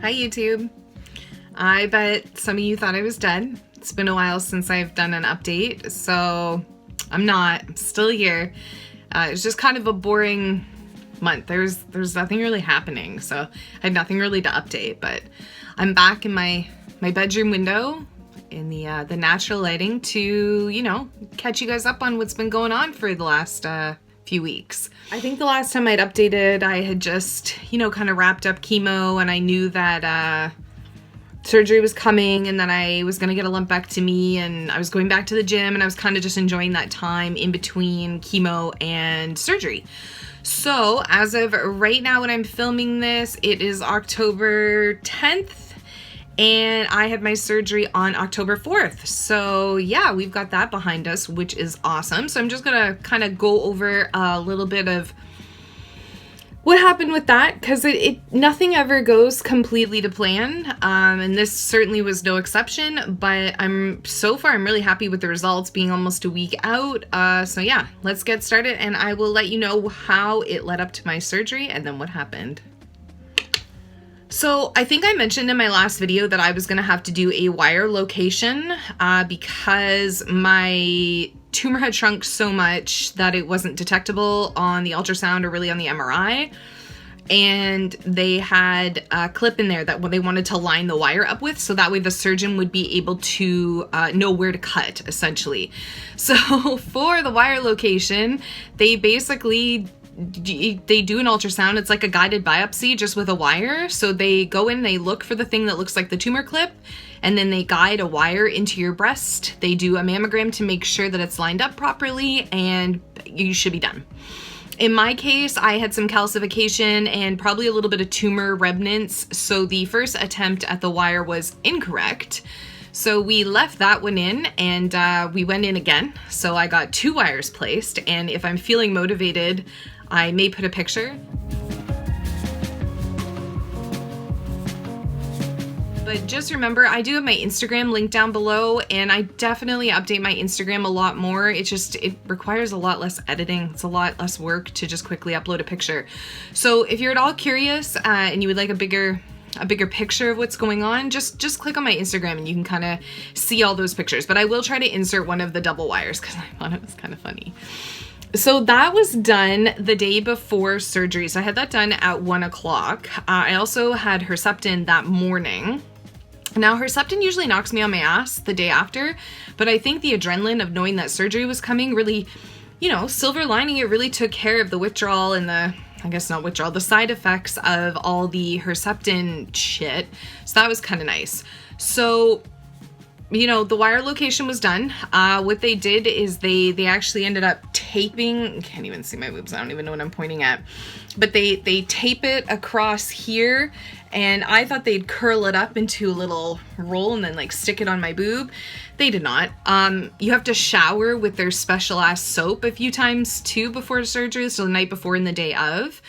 Hi YouTube. I bet some of you thought I was dead. It's been a while since I've done an update, so I'm not. I'm still here. It's just kind of a boring month. There's nothing really happening, so I had nothing really to update, but I'm back in my bedroom window in the natural lighting to, you know, catch you guys up on what's been going on for the last few weeks. I think the last time I'd updated, I had just, you know, kind of wrapped up chemo, and I knew that surgery was coming and that I was going to get a lumpectomy, and I was going back to the gym, and I was kind of just enjoying that time in between chemo and surgery. So as of right now when I'm filming this, it is October 10th. And I had my surgery on October 4th. So yeah, we've got that behind us, which is awesome. So I'm just gonna kind of go over a little bit of what happened with that, because nothing ever goes completely to plan. And this certainly was no exception, but I'm really happy with the results being almost a week out. So yeah, let's get started, and I will let you know how it led up to my surgery and then what happened. So I think I mentioned in my last video that I was going to have to do a wire location because my tumor had shrunk so much that it wasn't detectable on the ultrasound or really on the MRI. And they had a clip in there that they wanted to line the wire up with, so that way the surgeon would be able to know where to cut, essentially. So for the wire location, they basically they do an ultrasound. It's like a guided biopsy just with a wire. So they go in, they look for the thing that looks like the tumor clip, and then they guide a wire into your breast. They do a mammogram to make sure that it's lined up properly, and you should be done. In my case, I had some calcification and probably a little bit of tumor remnants. So the first attempt at the wire was incorrect. So we left that one in, and we went in again. So I got 2 wires placed, and if I'm feeling motivated, I may put a picture. But just remember, I do have my Instagram link down below, and I definitely update my Instagram a lot more. It requires a lot less editing. It's a lot less work to just quickly upload a picture. So if you're at all curious and you would like a bigger picture of what's going on, just click on my Instagram and you can kind of see all those pictures. But I will try to insert one of the double wires because I thought it was kind of funny. So that was done the day before surgery. So I had that done at 1 o'clock. I also had Herceptin that morning. Now, Herceptin usually knocks me on my ass the day after, but I think the adrenaline of knowing that surgery was coming really, you know, silver lining, it really took care of the withdrawal and the side effects of all the Herceptin shit. So that was kind of nice. So, you know, the wire location was done. What they did is they actually ended up taping, can't even see my boobs, I don't even know what I'm pointing at, but they tape it across here, and I thought they'd curl it up into a little roll and then like stick it on my boob. They did not. You have to shower with their special ass soap a few times too before surgery, so the night before and the day of.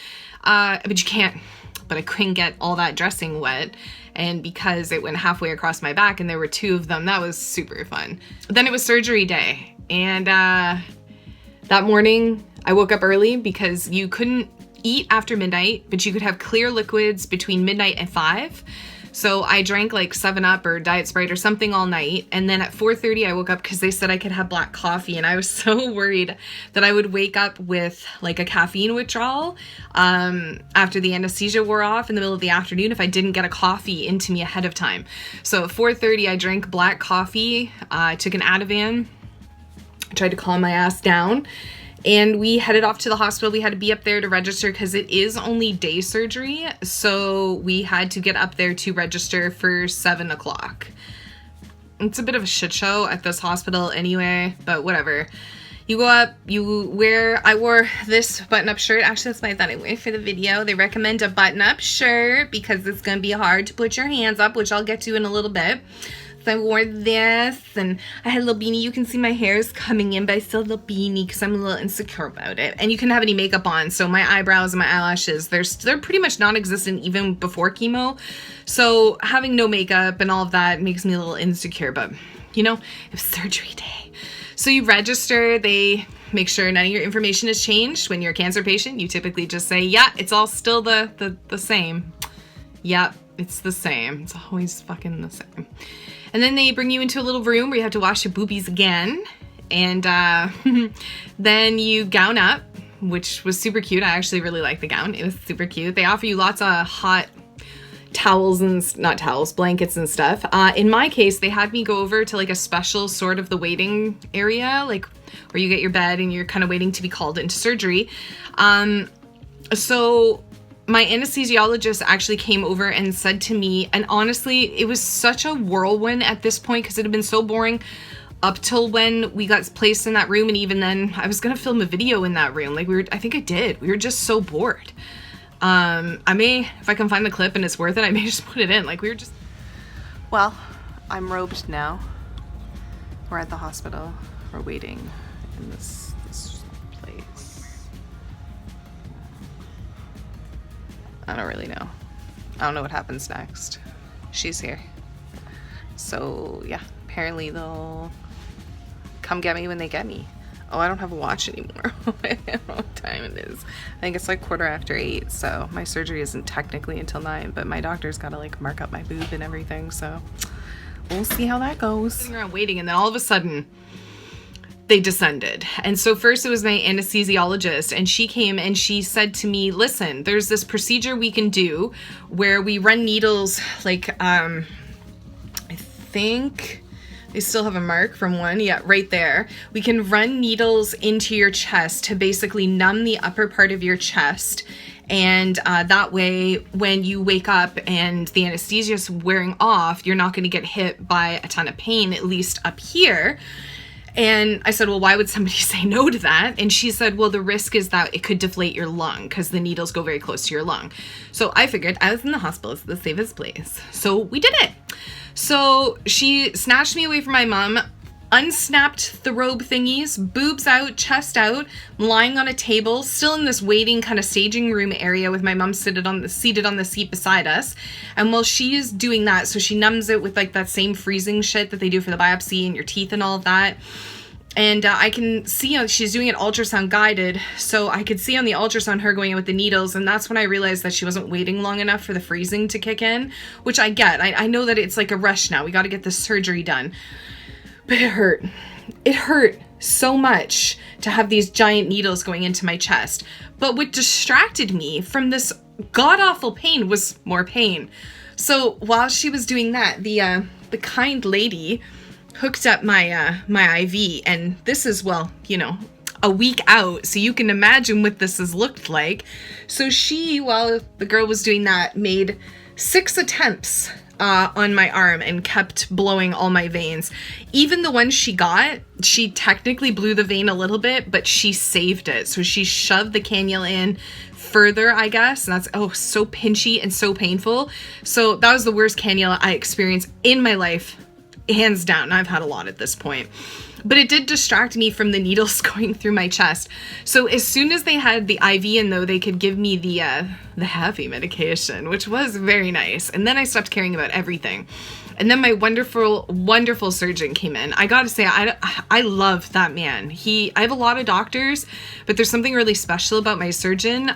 But I couldn't get all that dressing wet. And because it went halfway across my back and there were 2 of them, that was super fun. Then it was surgery day. And that morning I woke up early because you couldn't eat after midnight, but you could have clear liquids between midnight and 5. So I drank like 7-Up or Diet Sprite or something all night. And then at 4:30 I woke up because they said I could have black coffee. And I was so worried that I would wake up with like a caffeine withdrawal after the anesthesia wore off in the middle of the afternoon if I didn't get a coffee into me ahead of time. So at 4:30 I drank black coffee, took an Ativan, tried to calm my ass down. And we headed off to the hospital. We had to be up there to register because it is only day surgery. So we had to get up there to register for 7 o'clock. It's a bit of a shit show at this hospital anyway, but whatever. You go up, I wore this button-up shirt. Actually, that's what I thought I would wear for the video. They recommend a button-up shirt because it's going to be hard to put your hands up, which I'll get to in a little bit. So I wore this, and I had a little beanie. You can see my hair is coming in, but I still have a little beanie because I'm a little insecure about it. And you can have any makeup on, so my eyebrows and my eyelashes, they're pretty much non-existent even before chemo. So having no makeup and all of that makes me a little insecure, but you know, it was surgery day. So you register, they make sure none of your information has changed. When you're a cancer patient, you typically just say, yeah, it's all still the same. Yep. It's the same. It's always fucking the same. And then they bring you into a little room where you have to wash your boobies again. And then you gown up, which was super cute. I actually really liked the gown. It was super cute. They offer you lots of hot towels and, not towels, blankets and stuff. In my case, they had me go over to like a special sort of the waiting area, like where you get your bed and you're kind of waiting to be called into surgery. So my anesthesiologist actually came over and said to me, and honestly, it was such a whirlwind at this point because it had been so boring up till when we got placed in that room. And even then I was going to film a video in that room. Like I think I did. We were just so bored. I may, if I can find the clip and it's worth it, I may just put it in. Like we were just, well, I'm robed now. We're at the hospital. We're waiting in this place. I don't really know. I don't know what happens next. She's here. So yeah, apparently they'll come get me when they get me. Oh, I don't have a watch anymore. I don't know what time it is. I think it's like 8:15, so my surgery isn't technically until 9, but my doctor's got to like mark up my boob and everything, so we'll see how that goes. Sitting around waiting, and then all of a sudden they descended. And so first it was my anesthesiologist, and she came and she said to me, listen, there's this procedure we can do where we run needles like, I think they still have a mark from one. Yeah, right there. We can run needles into your chest to basically numb the upper part of your chest. And that way, when you wake up and the anesthesia is wearing off, you're not going to get hit by a ton of pain, at least up here. And I said, well, why would somebody say no to that? And she said, well, the risk is that it could deflate your lung because the needles go very close to your lung. So I figured I was in the hospital. It's the safest place. So we did it. So she snatched me away from my mom, unsnapped the robe thingies, boobs out, chest out, lying on a table, still in this waiting kind of staging room area with my mom seated on the seat beside us. And while she is doing that, so she numbs it with like that same freezing shit that they do for the biopsy and your teeth and all of that. And I can see she's doing it ultrasound guided. So I could see on the ultrasound her going in with the needles. And that's when I realized that she wasn't waiting long enough for the freezing to kick in, which I get. I know that it's like a rush now. We got to get this surgery done. But it hurt. It hurt so much to have these giant needles going into my chest. But what distracted me from this god-awful pain was more pain. So while she was doing that, the kind lady hooked up my my IV, and this is, well, you know, a week out, so you can imagine what this has looked like. So she, while the girl was doing that, made 6 attempts on my arm and kept blowing all my veins. Even the one she got, she technically blew the vein a little bit, but she saved it. So she shoved the cannula in further, I guess, and that's, so pinchy and so painful. So that was the worst cannula I experienced in my life, hands down. I've had a lot at this point. But it did distract me from the needles going through my chest. So as soon as they had the IV in, though, they could give me the heavy medication, which was very nice. And then I stopped caring about everything. And then my wonderful, wonderful surgeon came in. I gotta say, I love that man. I have a lot of doctors, but there's something really special about my surgeon.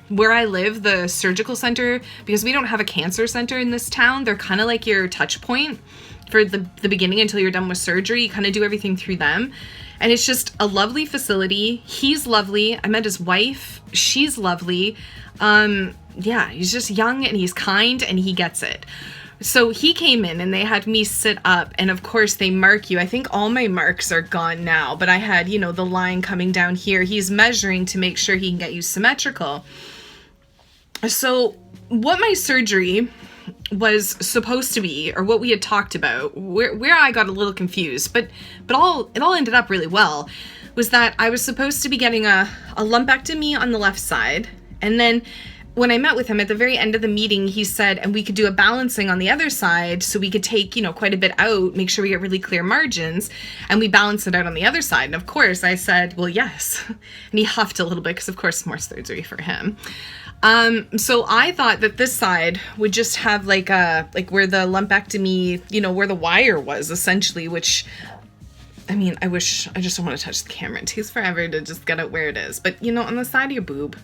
Where I live, the surgical center, because we don't have a cancer center in this town, they're kind of like your touch point for the beginning until you're done with surgery. You kind of do everything through them. And it's just a lovely facility. He's lovely. I met his wife. She's lovely. Yeah, he's just young and he's kind and he gets it. So he came in and they had me sit up, and of course they mark you. I think all my marks are gone now, but I had, the line coming down here. He's measuring to make sure he can get you symmetrical. So what my surgery was supposed to be, or what we had talked about, where I got a little confused, but it all ended up really well, was that I was supposed to be getting a lumpectomy on the left side. And then when I met with him at the very end of the meeting, he said, and we could do a balancing on the other side, so we could take, quite a bit out, make sure we get really clear margins, and we balance it out on the other side. And of course I said, well, yes. And he huffed a little bit, because of course more surgery for him. So I thought that this side would just have like where the lumpectomy, where the wire was essentially, which, I just don't want to touch the camera. It takes forever to just get it where it is. But, on the side of your boob.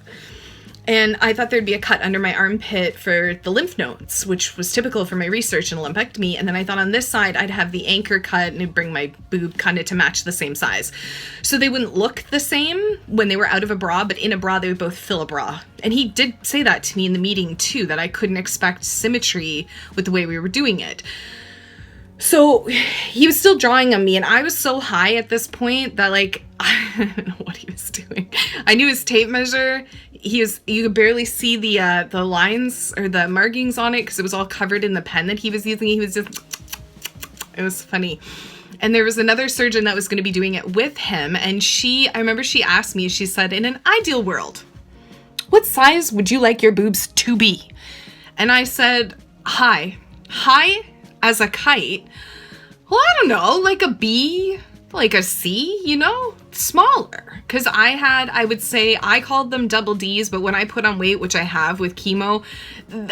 And I thought there'd be a cut under my armpit for the lymph nodes, which was typical for my research in a lumpectomy. And then I thought on this side, I'd have the anchor cut and it'd bring my boob kind of to match the same size. So they wouldn't look the same when they were out of a bra, but in a bra, they would both fill a bra. And he did say that to me in the meeting too, that I couldn't expect symmetry with the way we were doing it. So he was still drawing on me, and I was so high at this point that, like, I don't know what he was doing. I knew his tape measure. You could barely see the lines or the markings on it because it was all covered in the pen that he was using. He was just, it was funny. And there was another surgeon that was going to be doing it with him, and I remember she asked me, she said, in an ideal world, what size would you like your boobs to be? And I said, high as a kite. Well, I don't know, like a B, like a C, you know, smaller. Because I would say, I called them double Ds, but when I put on weight, which I have with chemo,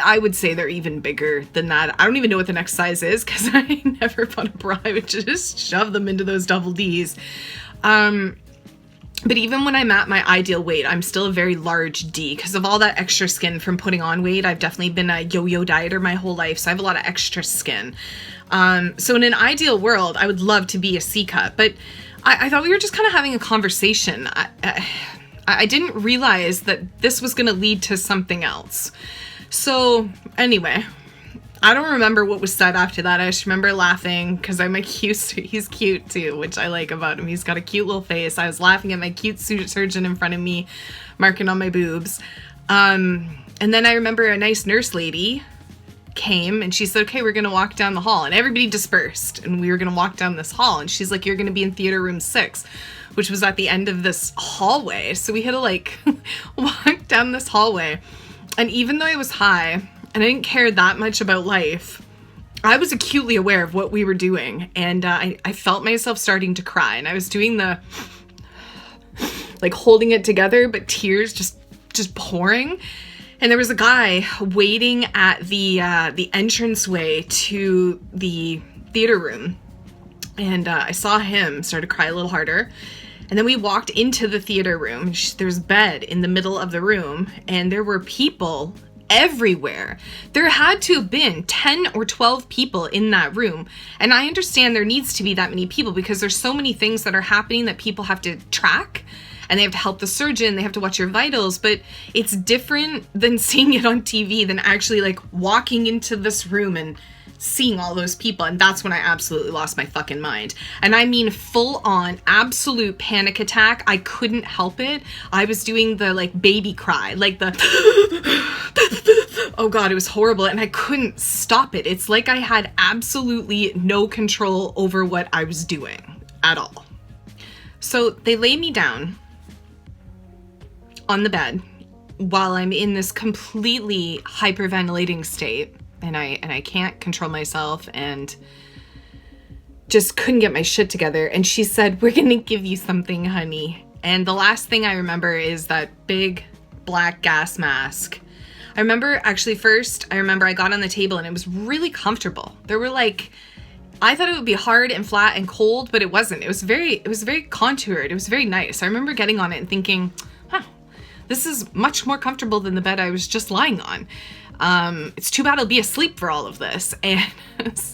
I would say they're even bigger than that. I don't even know what the next size is because I never bought a bra. I would just shove them into those double Ds. But even when I'm at my ideal weight, I'm still a very large D because of all that extra skin from putting on weight. I've definitely been a yo-yo dieter my whole life, so I have a lot of extra skin. So in an ideal world, I would love to be a C cup, but I thought we were just kind of having a conversation. I didn't realize that this was going to lead to something else. So anyway, I don't remember what was said after that. I just remember laughing because I'm like, he's cute too, which I like about him. He's got a cute little face. I was laughing at my cute surgeon in front of me, marking on my boobs. And then I remember a nice nurse lady came and she said, okay, we're going to walk down the hall. And everybody dispersed and we were going to walk down this hall. And she's like, you're going to be in theater room 6, which was at the end of this hallway. So we had to like walk down this hallway. And even though I was high, and I didn't care that much about life, I was acutely aware of what we were doing. And I felt myself starting to cry. And I was doing the, like, holding it together, but tears just pouring. And there was a guy waiting at the entranceway to the theater room. And I saw him start to cry a little harder. And then we walked into the theater room. There's a bed in the middle of the room. And there were people everywhere. There had to have been 10 or 12 people in that room. And I understand there needs to be that many people because there's so many things that are happening that people have to track and they have to help the surgeon, they have to watch your vitals, but it's different than seeing it on TV than actually like walking into this room and seeing all those people. And that's when I absolutely lost my fucking mind. And I mean full on absolute panic attack. I couldn't help it. I was doing the like baby cry, like the oh God, it was horrible. And I couldn't stop it. It's like I had absolutely no control over what I was doing at all. So they lay me down on the bed while I'm in this completely hyperventilating state. And I can't control myself and just couldn't get my shit together. And she said, we're going to give you something, honey. And the last thing I remember is that big black gas mask. I remember actually first, I got on the table and it was really comfortable. There were like, I thought it would be hard and flat and cold, but it wasn't. It was very contoured. It was very nice. I remember getting on it and thinking, this is much more comfortable than the bed I was just lying on. It's too bad I'll be asleep for all of this. And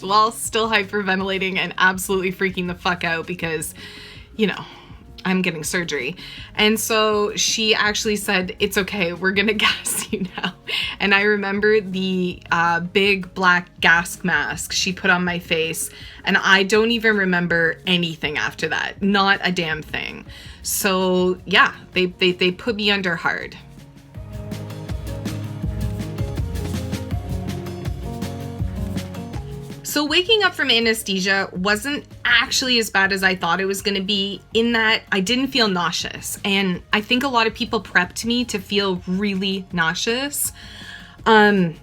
while still hyperventilating and absolutely freaking the fuck out because, you know, I'm getting surgery. And so she actually said, it's okay, we're gonna gas you now. And I remember the big black gas mask she put on my face. And I don't even remember anything after that. Not a damn thing. So yeah, they put me under hard. So waking up from anesthesia wasn't actually as bad as I thought it was going to be, in that I didn't feel nauseous. And I think a lot of people prepped me to feel really nauseous. I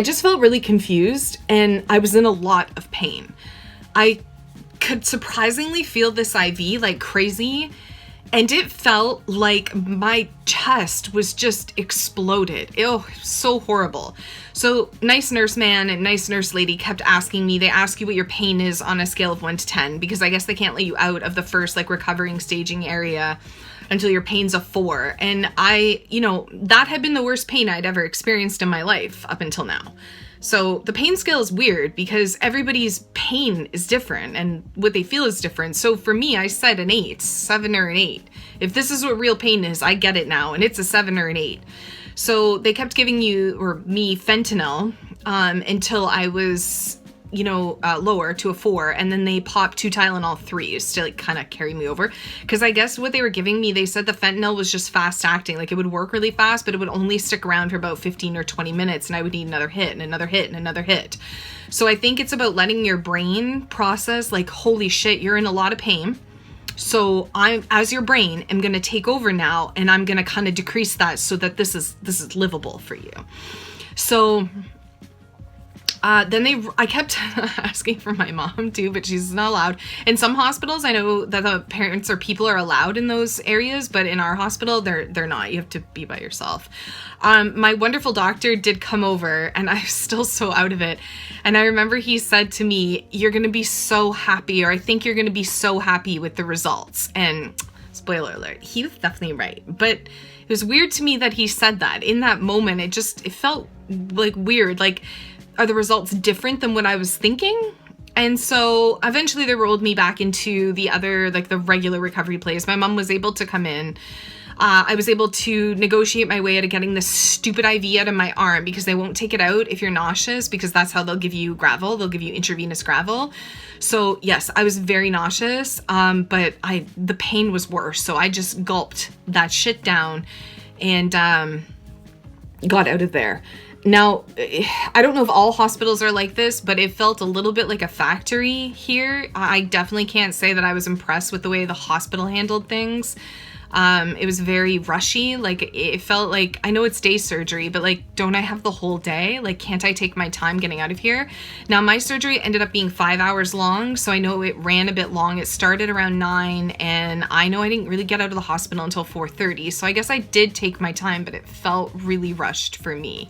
just felt really confused and I was in a lot of pain. I could surprisingly feel this IV like crazy. And it felt like my chest was just exploded. Ew, so horrible. So nice nurse man and nice nurse lady kept asking me, they ask you what your pain is on a scale of 1 to 10, because I guess they can't let you out of the first like recovering staging area until your pain's a 4. And that had been the worst pain I'd ever experienced in my life up until now. So the pain scale is weird because everybody's pain is different and what they feel is different. So for me, I said an 8, 7 or an 8. If this is what real pain is, I get it now, and it's a 7 or an 8. So they kept giving me fentanyl until I was, lower to a 4, and then they popped 2 Tylenol 3s to like kind of carry me over. Because I guess what they were giving me, they said the fentanyl was just fast acting, like it would work really fast, but it would only stick around for about 15 or 20 minutes, and I would need another hit and another hit and another hit. So I think it's about letting your brain process like, holy shit, you're in a lot of pain. So as your brain, am going to take over now, and I'm going to kind of decrease that so that this is livable for you. So then I kept asking for my mom too, but she's not allowed. In some hospitals, I know that the parents or people are allowed in those areas, but in our hospital, they're not. You have to be by yourself. My wonderful doctor did come over, and I'm still so out of it. And I remember he said to me, "You're going to be so happy," or "I think you're going to be so happy with the results." And spoiler alert, he was definitely right. But it was weird to me that he said that. In that moment, it felt like weird. Like, are the results different than what I was thinking? And so eventually they rolled me back into the other, like the regular recovery place. My mom was able to come in. I was able to negotiate my way out of getting this stupid IV out of my arm, because they won't take it out if you're nauseous, because that's how they'll give you gravel. They'll give you intravenous gravel. So yes, I was very nauseous, but the pain was worse. So I just gulped that shit down and got out of there. Now, I don't know if all hospitals are like this, but it felt a little bit like a factory here. I definitely can't say that I was impressed with the way the hospital handled things. It was very rushy. Like, it felt like, I know it's day surgery, but like, don't I have the whole day? Like, can't I take my time getting out of here? Now, my surgery ended up being 5 hours long, so I know it ran a bit long. It started around 9, and I know I didn't really get out of the hospital until 4:30. So I guess I did take my time, but it felt really rushed for me.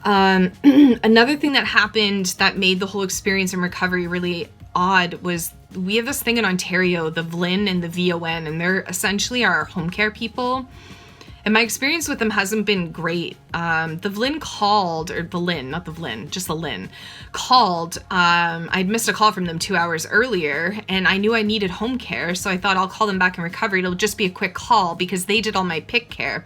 Another thing that happened that made the whole experience in recovery really odd was we have this thing in Ontario, the VLIN and the VON, and they're essentially our home care people. And my experience with them hasn't been great. The VLIN called, or the LIN, not the VLIN, just the LIN, called. I'd missed a call from them 2 hours earlier, and I knew I needed home care, so I thought I'll call them back in recovery. It'll just be a quick call because they did all my PIC care.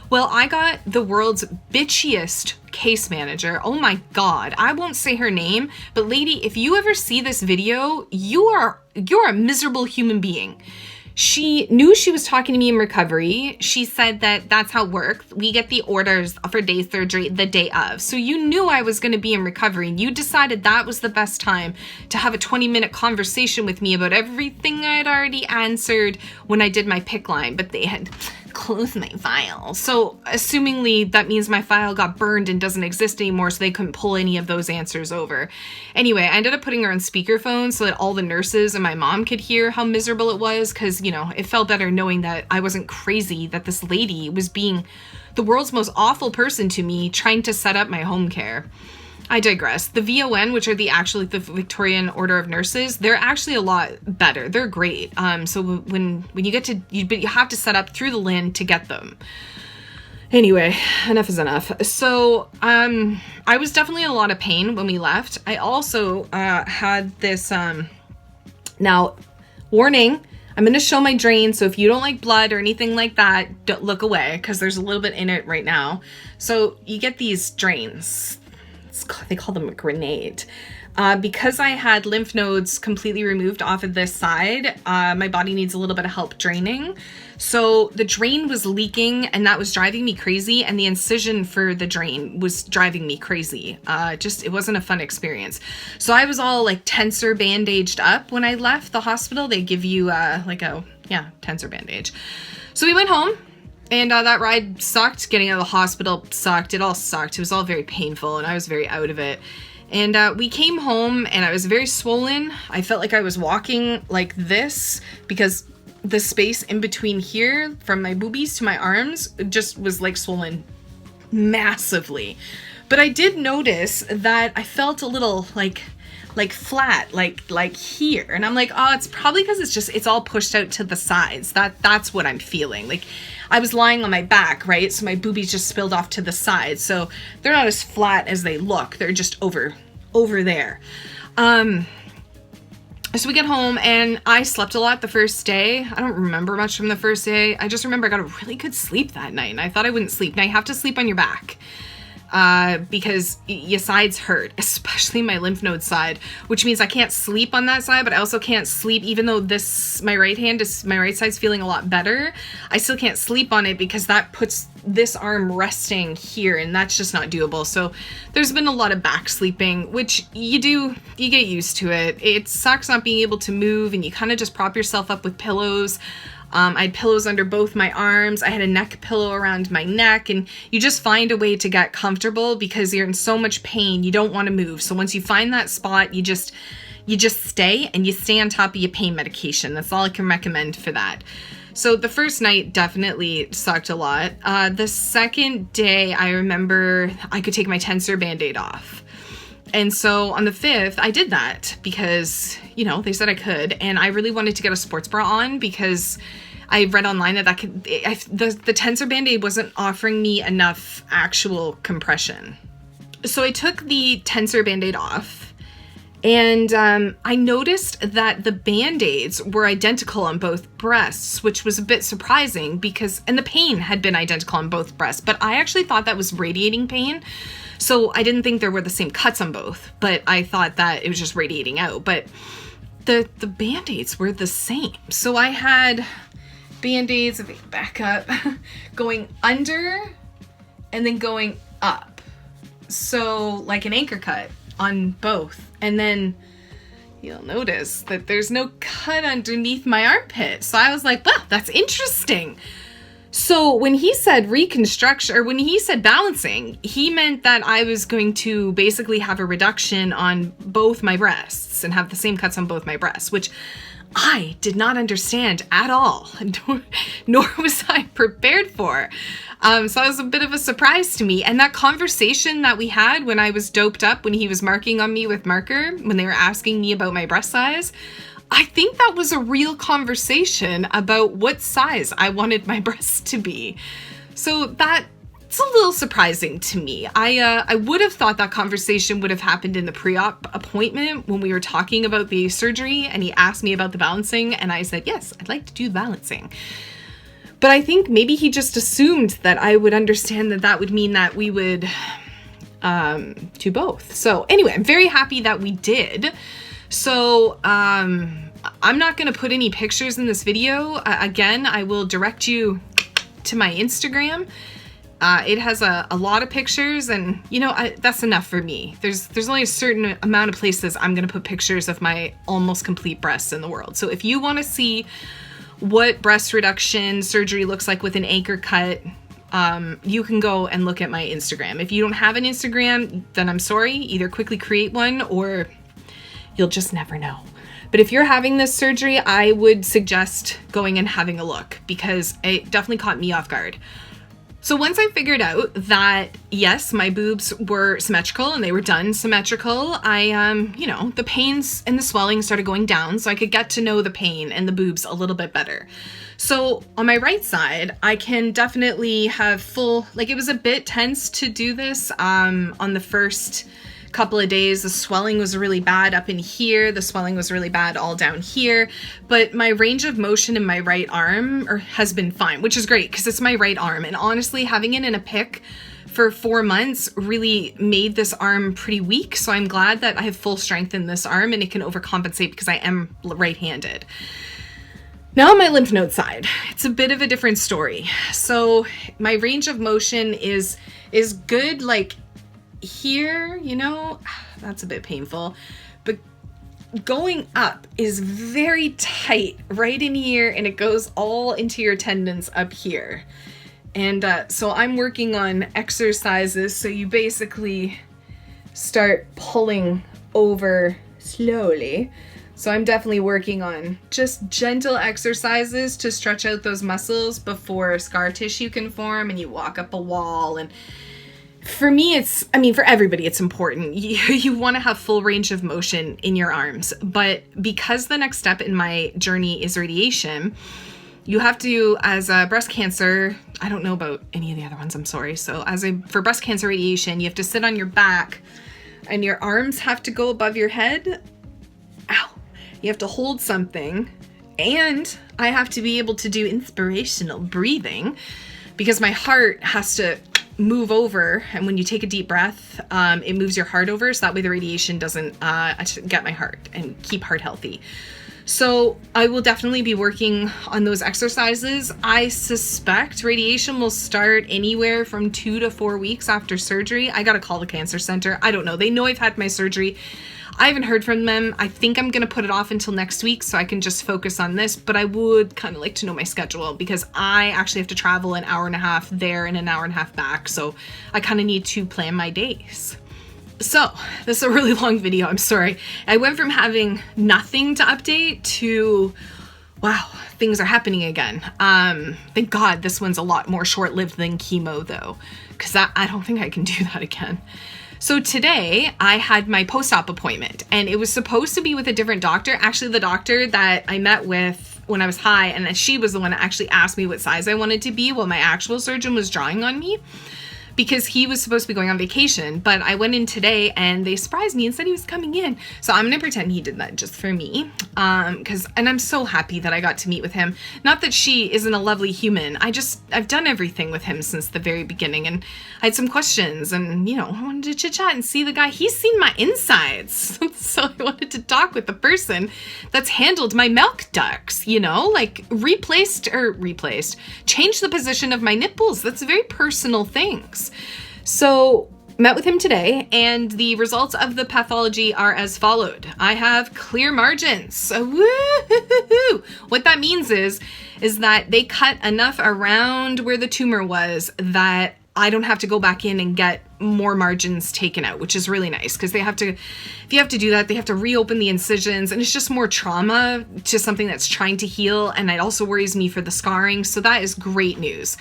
Well, I got the world's bitchiest case manager. Oh my God. I won't say her name, but lady, if you ever see this video, you're a miserable human being. She knew she was talking to me in recovery. She said that that's how it works. We get the orders for day surgery the day of. So you knew I was going to be in recovery, and you decided that was the best time to have a 20-minute conversation with me about everything I'd already answered when I did my PIC line, but they had closed my file. So assumingly that means my file got burned and doesn't exist anymore, so they couldn't pull any of those answers over. Anyway, I ended up putting her on speakerphone so that all the nurses and my mom could hear how miserable it was, because, it felt better knowing that I wasn't crazy, that this lady was being the world's most awful person to me, trying to set up my home care. I digress. The VON, which are the Victorian Order of Nurses, they're actually a lot better. They're great. So when you get to, you have to set up through the LIN to get them. Anyway, enough is enough. So I was definitely in a lot of pain when we left. I also had this, now, warning, I'm going to show my drain, so if you don't like blood or anything like that, don't look away, because there's a little bit in it right now. So you get these drains. They call them a grenade. Because I had lymph nodes completely removed off of this side, my body needs a little bit of help draining. So the drain was leaking, and that was driving me crazy, and the incision for the drain was driving me crazy. It wasn't a fun experience. So I was all like tensor bandaged up when I left the hospital. They give you tensor bandage. So we went home. And that ride sucked. Getting out of the hospital sucked. It all sucked. It was all very painful, and I was very out of it. And we came home, and I was very swollen. I felt like I was walking like this, because the space in between here, from my boobies to my arms, just was like swollen massively. But I did notice that I felt a little like like flat, like here. And I'm like, oh, it's probably because it's all pushed out to the sides. That's what I'm feeling. Like I was lying on my back, right? So my boobies just spilled off to the side. So they're not as flat as they look. They're just over there. So we get home and I slept a lot the first day. I don't remember much from the first day. I just remember I got a really good sleep that night and I thought I wouldn't sleep. Now you have to sleep on your back because your sides hurt, especially my lymph node side, which means I can't sleep on that side, but I also can't sleep even though my right side's feeling a lot better. I still can't sleep on it because that puts this arm resting here and that's just not doable. So there's been a lot of back sleeping, which you get used to it. It sucks not being able to move and you kind of just prop yourself up with pillows. I had pillows under both my arms. I had a neck pillow around my neck, and you just find a way to get comfortable because you're in so much pain. You don't want to move. So once you find that spot, you just stay and you stay on top of your pain medication. That's all I can recommend for that. So the first night definitely sucked a lot. The second day, I remember I could take my tensor band-aid off. And so on the 5th, I did that because, they said I could. And I really wanted to get a sports bra on because I read online that the tensor band-aid wasn't offering me enough actual compression. So I took the tensor band-aid off. And I noticed that the Band-Aids were identical on both breasts, which was a bit surprising and the pain had been identical on both breasts, but I actually thought that was radiating pain. So I didn't think there were the same cuts on both, but I thought that it was just radiating out. But the Band-Aids were the same. So I had Band-Aids, if they back up, going under and then going up. So like an anchor cut on both. And then you'll notice that there's no cut underneath my armpit. So I was like, wow, that's interesting. So when he said reconstruction, or when he said balancing, he meant that I was going to basically have a reduction on both my breasts and have the same cuts on both my breasts, which I did not understand at all, nor was I prepared for. So that was a bit of a surprise to me. And that conversation that we had when I was doped up, when he was marking on me with marker, when they were asking me about my breast size, I think that was a real conversation about what size I wanted my breasts to be. So that's a little surprising to me. I would have thought that conversation would have happened in the pre-op appointment when we were talking about the surgery and he asked me about the balancing and I said, yes, I'd like to do balancing. But I think maybe he just assumed that I would understand that would mean that we would do both. So anyway, I'm very happy that we did. So I'm not going to put any pictures in this video. Again, I will direct you to my Instagram. It has a lot of pictures and that's enough for me. There's only a certain amount of places I'm going to put pictures of my almost complete breasts in the world. So if you want to see what breast reduction surgery looks like with an anchor cut, you can go and look at my Instagram. If you don't have an Instagram, then I'm sorry, either quickly create one or you'll just never know. But if you're having this surgery, I would suggest going and having a look because it definitely caught me off guard. So once I figured out that, yes, my boobs were symmetrical and they were done symmetrical, the pains and the swelling started going down so I could get to know the pain and the boobs a little bit better. So on my right side, I can definitely have it was a bit tense to do this on the first couple of days. The swelling was really bad up in here. The swelling was really bad all down here. But my range of motion in my right arm has been fine, which is great because it's my right arm. And honestly, having it in a PICC for 4 months really made this arm pretty weak. So I'm glad that I have full strength in this arm and it can overcompensate because I am right-handed. Now on my lymph node side, it's a bit of a different story. So my range of motion is good, like here, that's a bit painful, but going up is very tight right in here and it goes all into your tendons up here. And so I'm working on exercises. So you basically start pulling over slowly. So I'm definitely working on just gentle exercises to stretch out those muscles before scar tissue can form and you walk up a wall and For me, I mean, for everybody, it's important. You want to have full range of motion in your arms. But because the next step in my journey is radiation, you have to, as a breast cancer, I don't know about any of the other ones, I'm sorry. So for breast cancer radiation, you have to sit on your back and your arms have to go above your head. Ow. You have to hold something. And I have to be able to do inspirational breathing because my heart has to move over, and when you take a deep breath, it moves your heart over, so that way the radiation doesn't get my heart and keep heart healthy. So I will definitely be working on those exercises. I suspect radiation will start anywhere from 2 to 4 weeks after surgery. I gotta call the cancer center. I don't know. They know I've had my surgery. I haven't heard from them. I think I'm going to put it off until next week so I can just focus on this, but I would kind of like to know my schedule because I actually have to travel an hour and a half there and an hour and a half back. So I kind of need to plan my days. So this is a really long video. I'm sorry. I went from having nothing to update to, wow, things are happening again. Thank God this one's a lot more short-lived than chemo though, because I don't think I can do that again. So today I had my post-op appointment and it was supposed to be with a different doctor. Actually, the doctor that I met with when I was high, and she was the one that actually asked me what size I wanted to be while my actual surgeon was drawing on me, because he was supposed to be going on vacation. But I went in today and they surprised me and said he was coming in. So I'm gonna pretend he did that just for me. And I'm so happy that I got to meet with him. Not that she isn't a lovely human. I've done everything with him since the very beginning, and I had some questions and, I wanted to chit chat and see the guy. He's seen my insides. So I wanted to talk with the person that's handled my milk ducts, like changed the position of my nipples. That's very personal things. So met with him today, and the results of the pathology are as followed. I have clear margins. So woo-hoo-hoo-hoo. What that means is that they cut enough around where the tumor was that I don't have to go back in and get more margins taken out, which is really nice because if you have to do that, they have to reopen the incisions, and it's just more trauma to something that's trying to heal. And it also worries me for the scarring. So that is great news.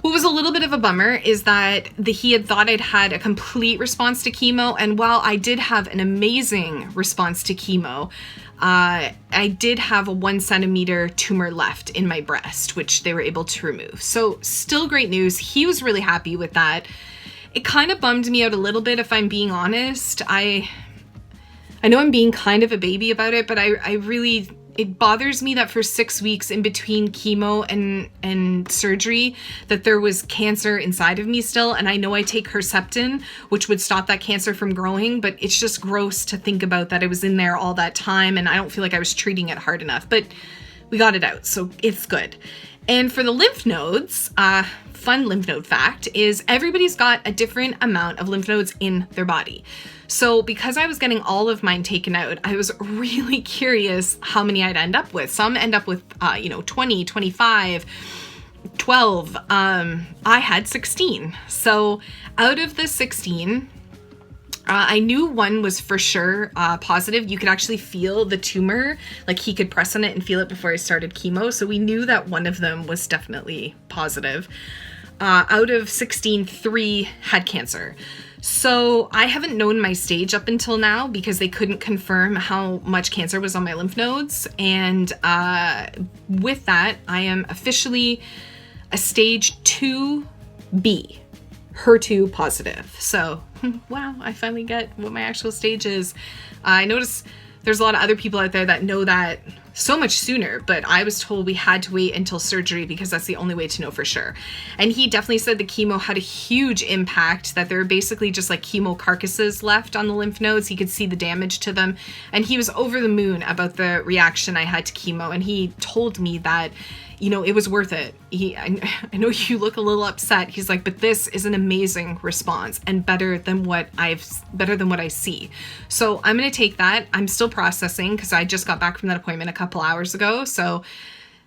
What was a little bit of a bummer is that he had thought I'd had a complete response to chemo. And while I did have an amazing response to chemo, I did have a 1 centimeter tumor left in my breast, which they were able to remove. So still great news. He was really happy with that. It kind of bummed me out a little bit, if I'm being honest. I know I'm being kind of a baby about it, but it bothers me that for 6 weeks in between chemo and surgery that there was cancer inside of me still. And I know I take Herceptin, which would stop that cancer from growing, but it's just gross to think about that it was in there all that time, and I don't feel like I was treating it hard enough, but we got it out, so it's good. And for the lymph nodes, fun lymph node fact is everybody's got a different amount of lymph nodes in their body. So because I was getting all of mine taken out, I was really curious how many I'd end up with. Some end up with, 20, 25, 12. I had 16. So out of the 16, I knew one was for sure positive. You could actually feel the tumor, like he could press on it and feel it before I started chemo. So we knew that one of them was definitely positive. Out of 16, 3 had cancer. So I haven't known my stage up until now because they couldn't confirm how much cancer was on my lymph nodes. And with that, I am officially a stage 2B, HER2 positive. So, wow, I finally get what my actual stage is. I notice there's a lot of other people out there that know that so much sooner, but I was told we had to wait until surgery because that's the only way to know for sure. And he definitely said the chemo had a huge impact, that there were basically just like chemo carcasses left on the lymph nodes. He could see the damage to them, and he was over the moon about the reaction I had to chemo. And he told me that, it was worth it. I know you look a little upset. He's like, but this is an amazing response and better than what I see. So I'm going to take that. I'm still processing because I just got back from that appointment a couple hours ago. So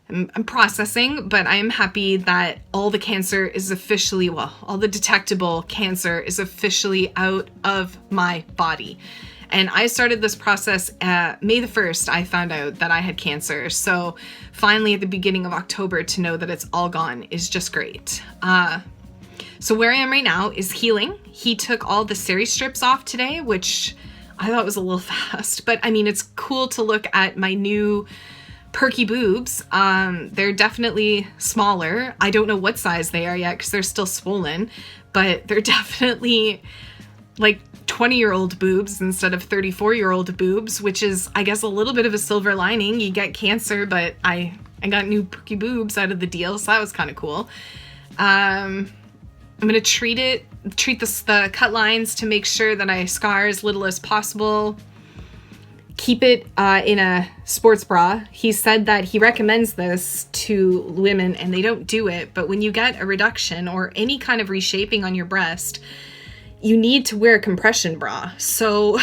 I'm processing, but I am happy that all the cancer is officially, all the detectable cancer is officially out of my body. And I started this process May the 1st, I found out that I had cancer. So finally at the beginning of October to know that it's all gone is just great. So where I am right now is healing. He took all the seri strips off today, which I thought was a little fast, but I mean, it's cool to look at my new perky boobs. They're definitely smaller. I don't know what size they are yet because they're still swollen, but they're definitely like 20-year-old boobs instead of 34-year-old boobs, which is, I guess, a little bit of a silver lining. You get cancer, but I got new perky boobs out of the deal, so that was kind of cool. I'm going to treat the cut lines to make sure that I scar as little as possible. Keep it in a sports bra. He said that he recommends this to women and they don't do it, but when you get a reduction or any kind of reshaping on your breast, you need to wear a compression bra. So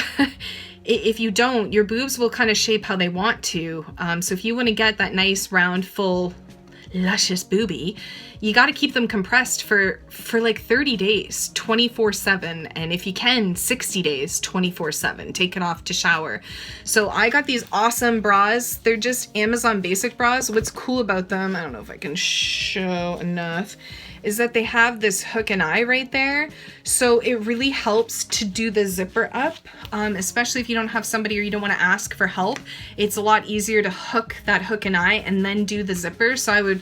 if you don't, your boobs will kind of shape how they want to. So if you want to get that nice, round, full, luscious boobie, you got to keep them compressed for like 30 days, 24/7. And if you can, 60 days, 24/7. Take it off to shower. So I got these awesome bras. They're just Amazon basic bras. What's cool about them, I don't know if I can show enough, is that they have this hook and eye right there. So it really helps to do the zipper up, especially if you don't have somebody or you don't want to ask for help. It's a lot easier to hook that hook and eye and then do the zipper. So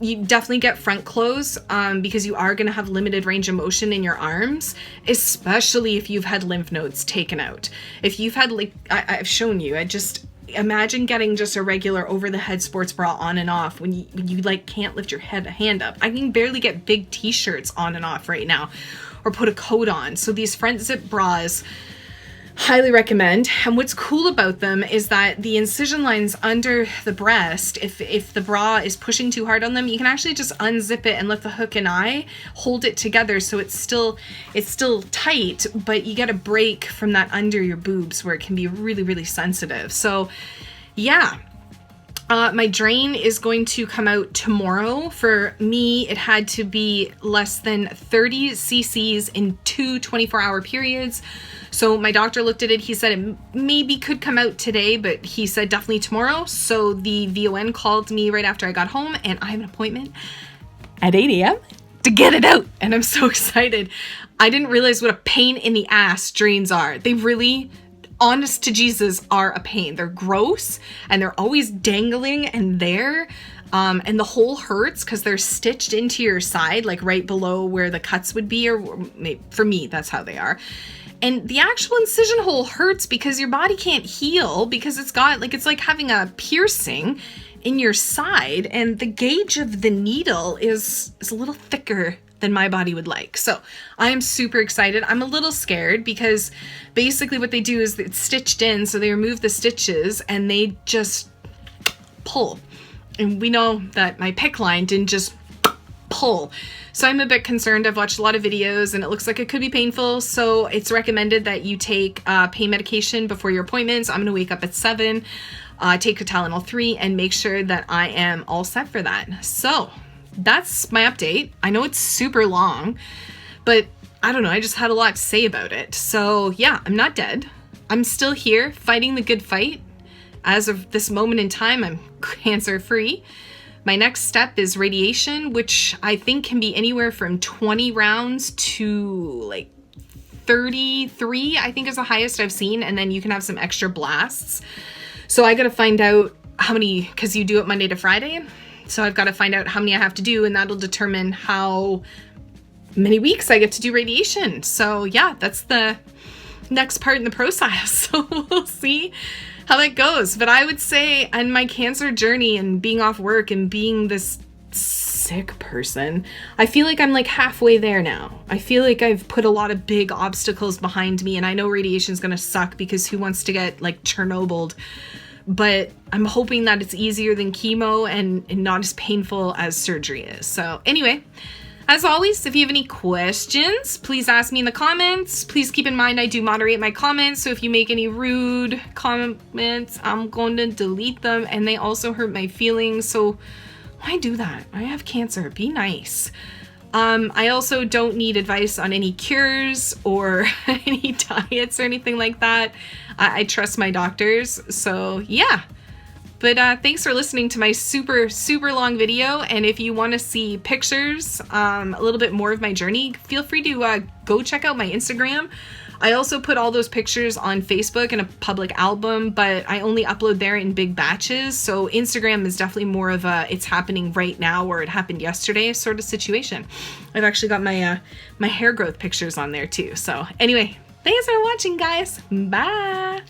you definitely get front clothes because you are going to have limited range of motion in your arms, especially if you've had lymph nodes taken out. If you've had, like, I've shown you, imagine getting just a regular over-the-head sports bra on and off when you like can't lift your hand up. I can barely get big t-shirts on and off right now or put a coat on. So these front zip bras, highly recommend. And what's cool about them is that the incision lines under the breast, if the bra is pushing too hard on them, you can actually just unzip it and let the hook and eye hold it together so it's still tight, but you get a break from that under your boobs where it can be really, really sensitive. So yeah. My drain is going to come out tomorrow. For me, it had to be less than 30 cc's in 2 24-hour periods. So my doctor looked at it. He said it maybe could come out today, but he said definitely tomorrow. So the VON called me right after I got home, and I have an appointment at 8 a.m. to get it out. And I'm so excited. I didn't realize what a pain in the ass drains are. They really, honest to Jesus, are a pain. They're gross and they're always dangling and there. And the hole hurts because they're stitched into your side, like right below where the cuts would be, or maybe, for me, that's how they are. And the actual incision hole hurts because your body can't heal because it's like having a piercing in your side, and the gauge of the needle is a little thicker than my body would like. So I am super excited. I'm a little scared because basically what they do is it's stitched in, so they remove the stitches and they just pull. And we know that my PICC line didn't just pull. So I'm a bit concerned. I've watched a lot of videos and it looks like it could be painful. So it's recommended that you take pain medication before your appointments. I'm going to wake up at 7, take a Tylenol 3 and make sure that I am all set for that. So that's my update. I know it's super long, but I don't know. I just had a lot to say about it. So yeah, I'm not dead. I'm still here fighting the good fight. As of this moment in time, I'm cancer-free. My next step is radiation, which I think can be anywhere from 20 rounds to like 33, I think is the highest I've seen. And then you can have some extra blasts. So I got to find out how many, because you do it Monday to Friday. So I've got to find out how many I have to do, and that'll determine how many weeks I get to do radiation. So yeah, that's the next part in the process. So we'll see how that goes. But I would say on my cancer journey and being off work and being this sick person, I feel like I'm like halfway there now. I feel like I've put a lot of big obstacles behind me, and I know radiation is going to suck because who wants to get like Chernobyled? But I'm hoping that it's easier than chemo and not as painful as surgery is. So anyway, as always, if you have any questions, please ask me in the comments. Please keep in mind I do moderate my comments, so if you make any rude comments, I'm going to delete them, and they also hurt my feelings, so why do that? I have cancer. Be nice. I also don't need advice on any cures or any diets or anything like that. I trust my doctors. So yeah, But thanks for listening to my super, super long video. And if you want to see pictures, a little bit more of my journey, feel free to go check out my Instagram. I also put all those pictures on Facebook in a public album, but I only upload there in big batches. So Instagram is definitely more of a it's happening right now or it happened yesterday sort of situation. I've actually got my my hair growth pictures on there too. So anyway, thanks for watching, guys. Bye.